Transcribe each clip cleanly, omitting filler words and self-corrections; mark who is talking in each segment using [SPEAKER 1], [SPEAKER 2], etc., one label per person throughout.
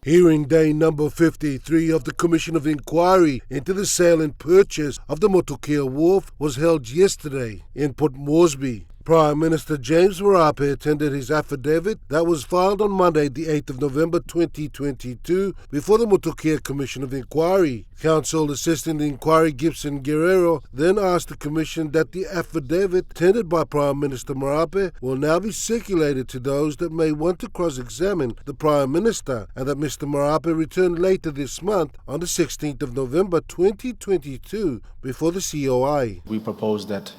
[SPEAKER 1] Hearing day number 53 of the Commission of Inquiry into the sale and purchase of the Motukea Wharf was held yesterday in Port Moresby. Prime Minister James Marape attended his affidavit that was filed on Monday, the 8th of November 2022, before the Motukea Commission of Inquiry. Counsel assisting the inquiry Gibson Guerrero then asked the Commission that the affidavit tendered by Prime Minister Marape will now be circulated to those that may want to cross-examine the Prime Minister, and that Mr. Marape return later this month on the 16th of November 2022 before the COI.
[SPEAKER 2] We propose that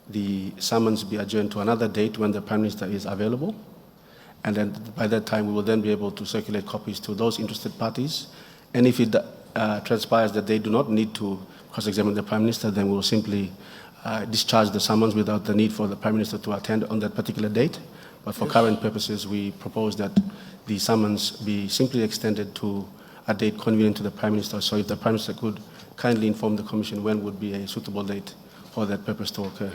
[SPEAKER 2] the summons be adjourned to another date when the Prime Minister is available, and then by that time we will then be able to circulate copies to those interested parties. And if it transpires that they do not need to cross-examine the Prime Minister, then we will simply discharge the summons without the need for the Prime Minister to attend on that particular date. But for current purposes, we propose that the summons be simply extended to a date convenient to the Prime Minister. So if the Prime Minister could kindly inform the Commission when would be a suitable date for that purpose to occur,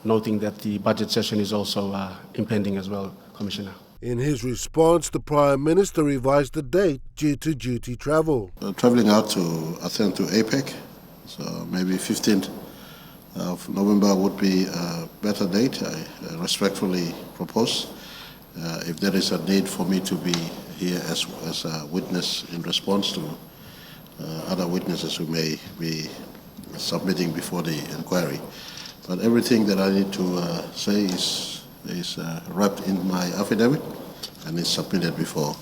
[SPEAKER 2] noting that the budget session is also impending as well, Commissioner.
[SPEAKER 1] In his response, the Prime Minister revised the date due to duty travel.
[SPEAKER 3] Travelling out to attend to APEC, so maybe 15th of November would be a better date. I respectfully propose, if there is a need for me to be here as a witness in response to other witnesses who may be submitting before the inquiry. But everything that I need to say is wrapped in my affidavit and is submitted before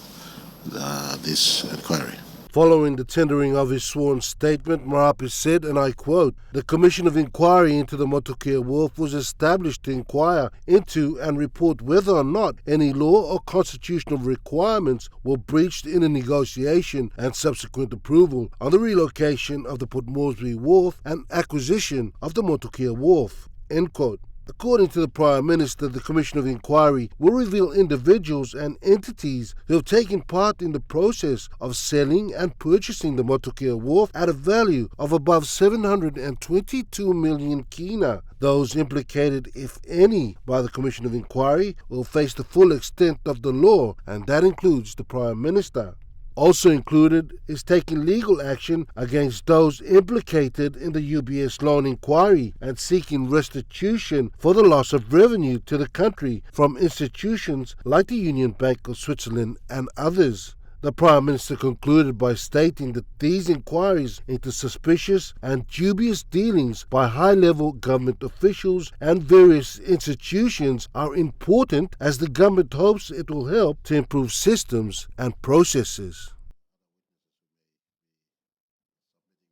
[SPEAKER 3] this inquiry.
[SPEAKER 1] Following the tendering of his sworn statement, Marape said, and I quote, "The Commission of Inquiry into the Motukea Wharf was established to inquire into and report whether or not any law or constitutional requirements were breached in a negotiation and subsequent approval on the relocation of the Port Moresby Wharf and acquisition of the Motukea Wharf." End quote. According to the Prime Minister, the Commission of Inquiry will reveal individuals and entities who have taken part in the process of selling and purchasing the Motukea Wharf at a value of above 722 million kina. Those implicated, if any, by the Commission of Inquiry will face the full extent of the law, and that includes the Prime Minister. Also included is taking legal action against those implicated in the UBS loan inquiry and seeking restitution for the loss of revenue to the country from institutions like the Union Bank of Switzerland and others. The Prime Minister concluded by stating that these inquiries into suspicious and dubious dealings by high-level government officials and various institutions are important, as the government hopes it will help to improve systems and processes.